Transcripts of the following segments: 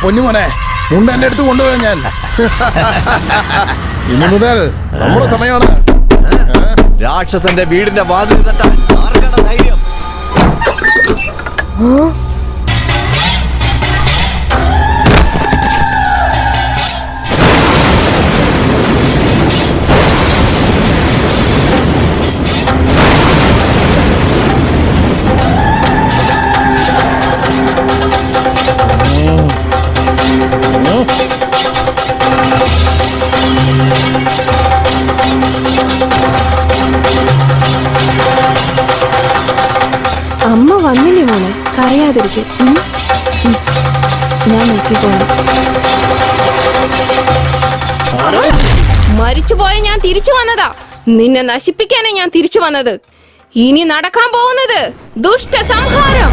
പൊന്നുമോനെ, മുണ്ട എന്റെ അടുത്ത് കൊണ്ടുപോയാ ഞാൻ. ഇനി മുതൽ നമ്മുടെ സമയമാണ്. രാക്ഷസന്റെ വീടിന്റെ വാതിൽ തട്ടാൻ ആർക്കാണ് ധൈര്യം? അമ്മ വന്നില്ലേ മോളെ, കരയാതിരിക്കും. ഞാൻ നോക്കിക്കോളാം. മരിച്ചുപോയ ഞാൻ തിരിച്ചു വന്നതാ. നിന്നെ നശിപ്പിക്കാനാ ഞാൻ തിരിച്ചു വന്നത്. ഇനി നടക്കാൻ പോകുന്നത് ദുഷ്ട സംഹാരം.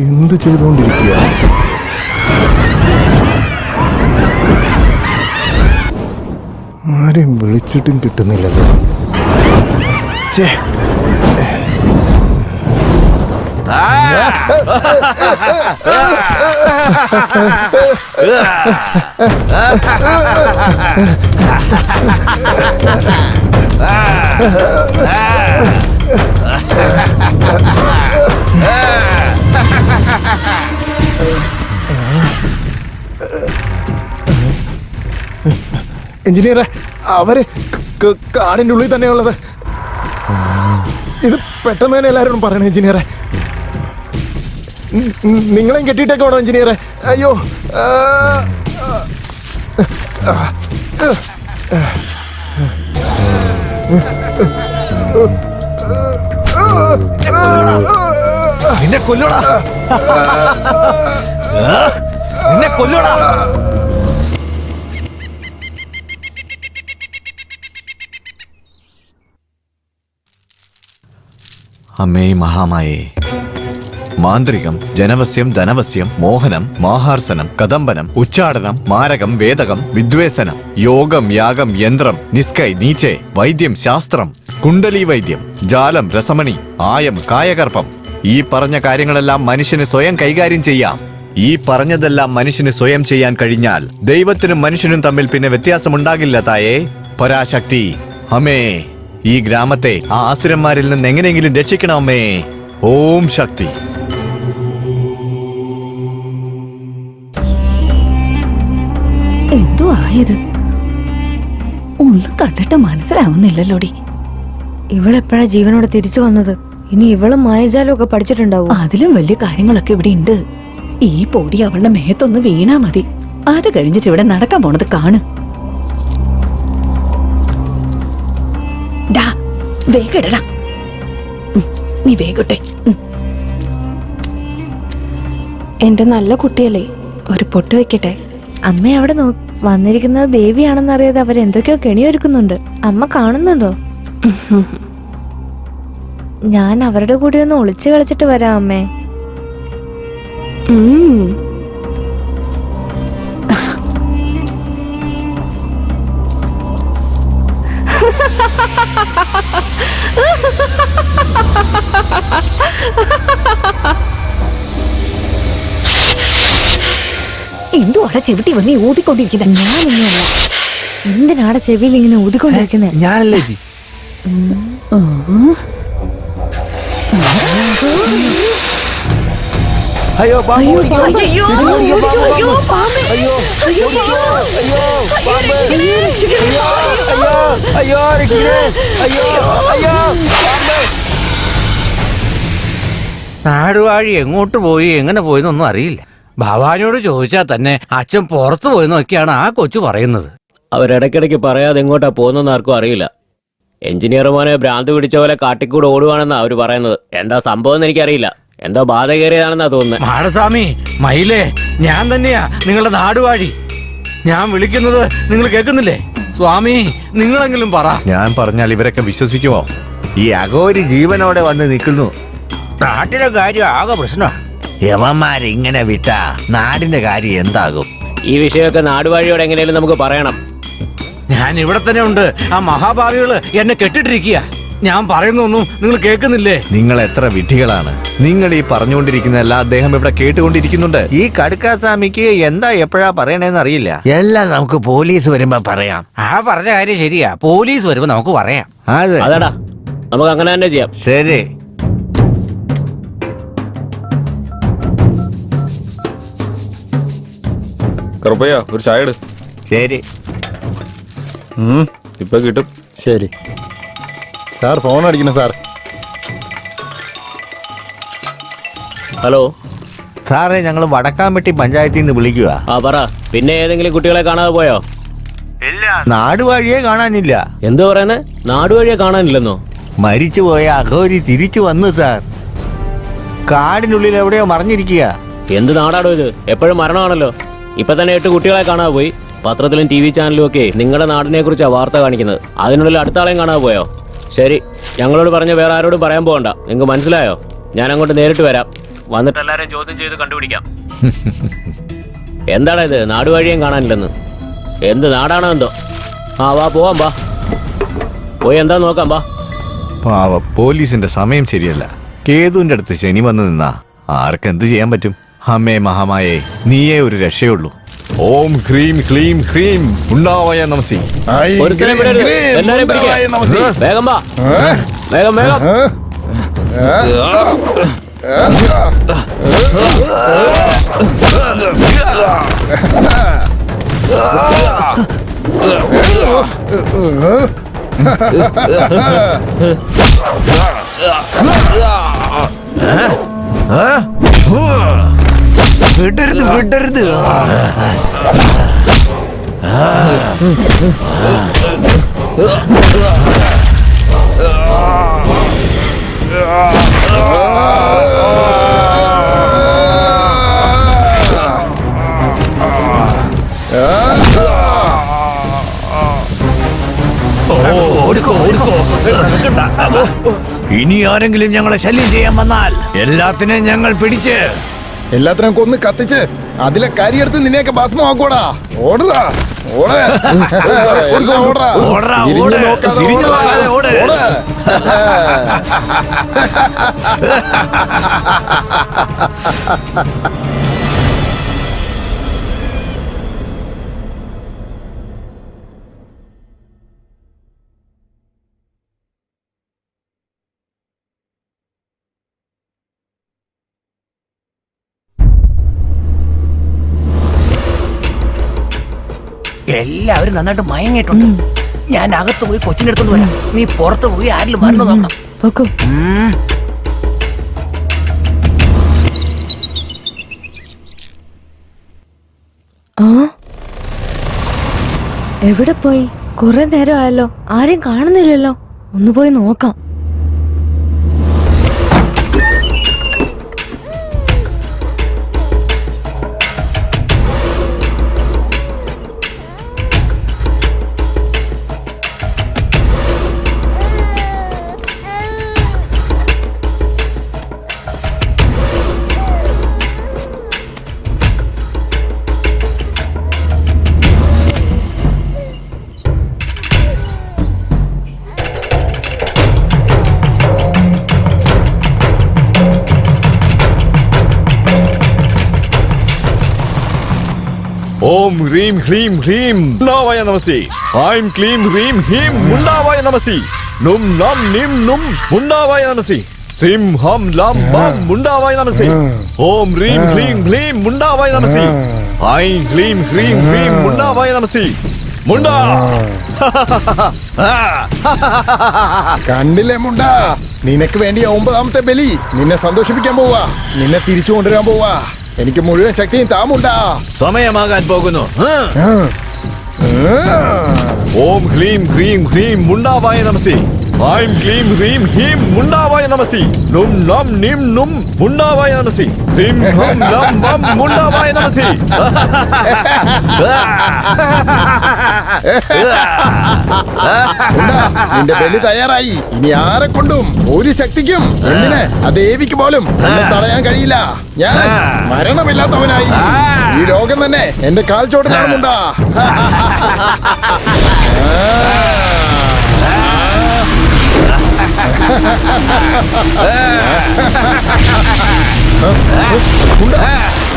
എന്ത് ചെയ്തുകൊണ്ടിരിക്കുക? ആരെയും വിളിച്ചിട്ടും കിട്ടുന്നില്ലല്ലോ. എഞ്ചിനീയറെ, അവര് കാടിന്റെ ഉള്ളിൽ തന്നെയുള്ളത്. ഇത് പെട്ടെന്ന് തന്നെ എല്ലാവരോടും പറയണം എഞ്ചിനീയറെ. നിങ്ങളെയും കെട്ടിയിട്ടൊക്കെ വേണോ എഞ്ചിനീയറെ? അയ്യോ, നിന്നെ കൊല്ലോടാ, നിന്നെ കൊല്ലോടാ. അമ്മേ മഹാമായേ, മാന്ത്രികം, ജനവസ്യം, ധനവസ്യം, മോഹനം, മാഹാർസനം, കദംബനം, ഉച്ചാടനം, മാരകം, വേദകം, വിദ്വേസനം, യോഗം, യാഗം, യന്ത്രം, നിസ്കൈ, നീച്ചെ, വൈദ്യം, ശാസ്ത്രം, കുണ്ടലി വൈദ്യം, ജാലം, രസമണി, ആയം, കായകർപ്പം. ഈ പറഞ്ഞ കാര്യങ്ങളെല്ലാം മനുഷ്യന് സ്വയം കൈകാര്യം ചെയ്യാം. ഈ പറഞ്ഞതെല്ലാം മനുഷ്യന് സ്വയം ചെയ്യാൻ കഴിഞ്ഞാൽ ദൈവത്തിനും മനുഷ്യനും തമ്മിൽ പിന്നെ വ്യത്യാസമുണ്ടാകില്ല തായേ. പരാശക്തി അമ്മേ, ഈ ഗ്രാമത്തെ ആ ആസുരന്മാരിൽ നിന്ന് എങ്ങനെയെങ്കിലും രക്ഷിക്കണമേ. ഓം ശക്തി. എന്തോ ആയത് ഒന്നും കണ്ടിട്ട് മനസ്സിലാവുന്നില്ലല്ലോടി. ഇവളെപ്പോഴാ ജീവനോടെ തിരിച്ചു വന്നത്? ഇനി ഇവള് മായജാലമൊക്കെ പഠിച്ചിട്ടുണ്ടാവും. അതിലും വലിയ കാര്യങ്ങളൊക്കെ ഇവിടെ ഉണ്ട്. ഈ പൊടി അവളുടെ മേത്തൊന്ന് വീണാ മതി. അത് കഴിഞ്ഞിട്ട് ഇവിടെ നടക്കാൻ പോണത് കാണ്. ഡാ, വേഗടാ, നീ വേഗട്ടെ. എന്റെ നല്ല കുട്ടിയല്ലേ, ഒരു പൊട്ട് വെക്കട്ടെ. അമ്മ അവിടെ വന്നിരിക്കുന്നത് ദേവിയാണെന്നറിയാതെ അവരെന്തൊക്കെയോ കെണിയൊരുക്കുന്നുണ്ട്. അമ്മ കാണുന്നുണ്ടോ? ഞാൻ അവരുടെ കൂടെ ഒന്ന് ഒളിച്ചു കളിച്ചിട്ട് വരാം അമ്മേ. എന്തുവാടാ ചെവിട്ടി വന്ന് ഊതിക്കൊണ്ടിരിക്കുന്നത്? ഞാനൊന്നുമല്ല. എന്തിനാടെ ചെവിയിൽ ഇങ്ങനെ ഊതിക്കൊണ്ടിരിക്കുന്നത്? ഞാനല്ലേ ജി. അയ്യോ അയ്യോ നാടുവാഴി എങ്ങോട്ട് പോയി എങ്ങനെ പോയെന്നൊന്നും അറിയില്ല. ഭവാനിയോട് ചോദിച്ചാൽ തന്നെ അച്ഛൻ പുറത്തു പോയെന്നൊക്കെയാണ് ആ കൊച്ചു പറയുന്നത്. അവരിടയ്ക്കിടയ്ക്ക് പറയാതെ എങ്ങോട്ടാ പോകുന്നെന്ന് ആർക്കും അറിയില്ല. എഞ്ചിനീയർമാരെ ഭ്രാന്ത് പിടിച്ച പോലെ കാട്ടിക്കൂടെ ഓടുവാണെന്നാ അവര് പറയുന്നത്. എന്താ സംഭവം എന്ന് എനിക്കറിയില്ല. എന്തോ ബാധ കയറിയതാണെന്നാ തോന്നുന്നത്. മാടസ്വാമി, മയിലേ, ഞാൻ തന്നെയാ നിങ്ങളുടെ നാടുവാഴി. ഞാൻ വിളിക്കുന്നത് നിങ്ങൾ കേൾക്കുന്നില്ലേ? സ്വാമി, നിങ്ങളെങ്കിലും പറ. ഞാൻ പറഞ്ഞാൽ ഇവരൊക്കെ വിശ്വസിക്കുമോ? ഈ അഘോരി ജീവനോടെ വന്ന് നിൽക്കുന്നു. നാട്ടിലെ കാര്യം ആകെ പ്രശ്നമാണ്. യവന്മാരിങ്ങനെ വിട്ടാ നാടിന്റെ കാര്യം എന്താകും? ഈ വിഷയമൊക്കെ നാടുവാഴിയോട് എങ്ങനെയാലും നമുക്ക് പറയണം. ഞാൻ ഇവിടെ തന്നെ ഉണ്ട്. ആ മഹാഭാവികള് എന്നെ കെട്ടിട്ടിരിക്കുക. ഞാൻ പറയുന്നൊന്നും നിങ്ങൾ കേൾക്കുന്നില്ലേ? നിങ്ങൾ എത്ര വിഡ്ഢികളാണ്! നിങ്ങൾ ഈ പറഞ്ഞുകൊണ്ടിരിക്കുന്നതല്ല അദ്ദേഹം ഇവിടെ കേട്ടുകൊണ്ടിരിക്കുന്നുണ്ട്. ഈ കടുക്കാസ്വാമിക്ക് എന്താ എപ്പോഴാ പറയണേന്ന് അറിയില്ല. എല്ലാം നമുക്ക് പോലീസ് വരുമ്പോ പറയാം. ആ പറഞ്ഞ കാര്യം ശരിയാ. പോലീസ് വരുമ്പോ നമുക്ക് പറയാം. അതെ, അതാടാ, നമുക്ക് അങ്ങനെ തന്നെ ചെയ്യാം. ശരി. കറുപ്പയ്യ ഒരു ചായ ഇട്. ശരി. ഇപ്പൊ കിട്ടും. ശരി സാർ, ഫോൺ അടിക്കണം സാർ. ഹലോ സാറേ, ഞങ്ങൾ വടക്കാമ്പെട്ടി പഞ്ചായത്തിൽ നിന്ന് വിളിക്കുക. ആ പറ, പിന്നെ ഏതെങ്കിലും കുട്ടികളെ കാണാതെ പോയോ? ഇല്ല, നാടുവാഴിയെ കാണാനില്ല. എന്തു പറയുന്നേ? നാടുവഴിയെ കാണാനില്ലെന്നോ? മരിച്ചുപോയ അഘോരി തിരിച്ചു വന്നു സാർ. കാടിനുള്ളിൽ എവിടെയോ മറിഞ്ഞിരിക്കുക. എന്ത് നാടാടോ ഇത്? എപ്പോഴും മരണമാണല്ലോ. ഇപ്പൊ തന്നെ 8 കുട്ടികളെ കാണാതെ പോയി. പത്രത്തിലും TV ചാനലിലും ഒക്കെ നിങ്ങളുടെ നാടിനെ കുറിച്ചാ വാർത്ത കാണിക്കുന്നത്. അതിനുള്ളിൽ അടുത്ത ആളെയും കാണാതെ പോയോ? ശരി, ഞങ്ങളോട് പറഞ്ഞ വേറെ ആരോടും പറയാൻ പോകണ്ട. നിങ്ങൾക്ക് മനസ്സിലായോ? ഞാൻ അങ്ങോട്ട് നേരിട്ട് വരാം. വന്നിട്ട് എല്ലാരെയും ചോദ്യം ചെയ്ത് കണ്ടുപിടിക്കാം. എന്താടാ ഇത്? നാടുവഴിയും കാണാനില്ലെന്ന്. എന്ത് നാടാണോ എന്തോ? ആ വാ, പോവാം, വാ. പോയി എന്താ നോക്കാം, വാ. പാവ, പോലീസിന്റെ സമയം ശരിയല്ല. കേതുവിന്റെ അടുത്ത് ശനി വന്നു നിന്നാ ആർക്കെന്ത് ചെയ്യാൻ പറ്റും? അമ്മേ മഹാമായേ, നീയേ ഒരു രക്ഷയുള്ളൂ. ഓം ഹ്രീം ക്ലീം ഹ്രീം ഉണ്ടാവായ നമസി. ഒരുത്തനെ വിടരുത്. എല്ലാരെയും പിടിക്ക്. വേഗം വാ, വേഗം വേഗം. വിടരുത്, വിടരുത്. ഇനി ആരെങ്കിലും ഞങ്ങളെ ശല്യം ചെയ്യാൻ വന്നാൽ എല്ലാത്തിനെയും ഞങ്ങൾ പിടിച്ച് എല്ലാത്തിനും കൊന്ന് കത്തിച്ച് അതിലെ കരിയെടുത്ത് നിന്നെയൊക്കെ ഭസ്മമാക്കോടാ. ഓടുക, ഓടേ, ഓടാ, ഓടടാ, തിരിഞ്ഞു ഓട്. നോക്കാതെ തിരിഞ്ഞു ഓട്. നോക്കാതെ ഓട്. ഓട്. എല്ലാവരും നന്നായിട്ട് മയങ്ങിയിട്ടുണ്ട്. ഞാൻ അകത്ത് പോയി കൊച്ചിന്റെ അടുത്തോണ്ട് വരാം. നീ പുറത്ത് പോയി ആരിലും വരണോ നോക്കണം. പോക്കോ. ആ, എവിടെ പോയി? കുറെ നേരം ആയല്ലോ, ആരെയും കാണുന്നില്ലല്ലോ. ഒന്ന് പോയി നോക്കാം. ഓം ഹ്രീം ഹ്രീം ഹ്രീം ഉണ്ടാവായ നമസി. ഐം ക്ലീം ഹ്രീം ഹീം ഉണ്ടാവായ നമസി. നും നം നിം നും ഉണ്ടാവായ നമസി. സിം ഹം ലം ബം ഉണ്ടാവായ നമസി. ഓം ഹ്രീം ഹ്രീം ഹ്രീം ഉണ്ടാവായ നമസി. ഐം ക്ലീം ഹ്രീം ഹ്രീം ഉണ്ടാവായ നമസി. മുണ്ടാ. കണ്ടില്ലേ മുണ്ട, നിനക്ക് വേണ്ടി 9ാമത്തെ ബലി. നിന്നെ സന്തോഷിപ്പിക്കാൻ പോവാ, നിന്നെ തിരിച്ചു കൊണ്ടുവരാൻ പോവാ. എനിക്ക് മുഴുവൻ ശക്തിയും താമുണ്ടാ. സമയമാകാൻ പോകുന്നു. ഓം ഹ്രീം ഹ്രീം ഹ്രീം ഉണ്ടാവായ നമസി. ഐം ക്ലീം ഹ്രീം ഹീം മുണ്ടാവായ നമസി നും നം നിം നും മുണ്ടാവായ നമസി സിം ഹം ലം വം മുണ്ടാവായ നമസി. ഉണ്ടാ, നിന്റെ ബലി തയ്യാറായി. ഇനി ആരെ കൊണ്ടും ഒരു ശക്തിക്കും എന്തിന് ആ ദേവിക്ക് പോലും എന്നെ തടയാൻ കഴിയില്ല. ഞാൻ മരണമില്ലാത്തവനായി. ഈ ലോകം തന്നെ എന്റെ കാൽ ചോട്ടിലാണുണ്ടാ.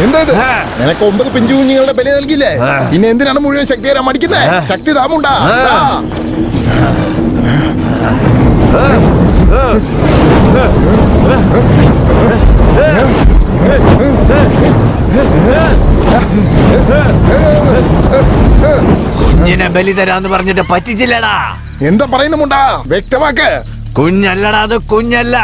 എന്താ ഇത്? നിനക്ക് 9 പിഞ്ചു കുഞ്ഞുങ്ങളുടെ ബലി നൽകിയില്ലേ? പിന്നെ എന്തിനാണ് മുഴുവൻ ശക്തി തരാൻ മടിക്കുന്നത്? ശക്തി താമുണ്ടാ. കുഞ്ഞിനെ ബലി തരാന്ന് പറഞ്ഞിട്ട് പറ്റിച്ചില്ലടാ. എന്താ പറയുന്നുമുണ്ടാ? വ്യക്തമാക്ക്. കുഞ്ഞല്ലടാ, അത് കുഞ്ഞല്ല.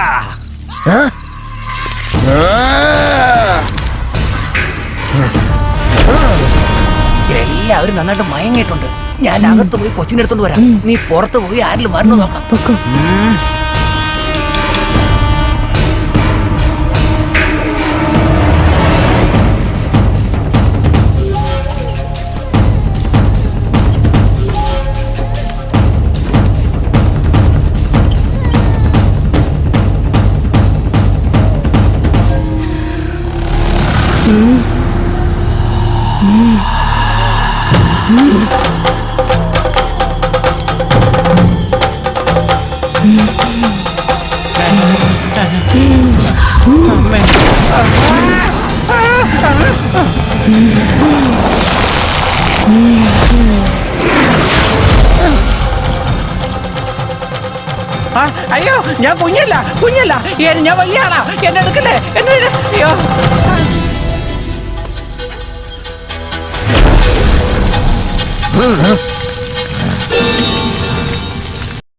എല്ലാവരും നന്നായിട്ട് മയങ്ങിയിട്ടുണ്ട്. ഞാൻ അകത്ത് പോയി കൊച്ചിനെ എടുത്തോണ്ട് വരാം. നീ പുറത്ത് പോയി ആരിലും വരണോ നോക്കണം. പൊക്കോ. അയ്യോ, ഞാൻ കുഞ്ഞല്ല കുഞ്ഞല്ല, ഞാൻ വലിയ ആളാ. എന്നെ എടുക്കല്ലേ, എന്നെ അയ്യോ.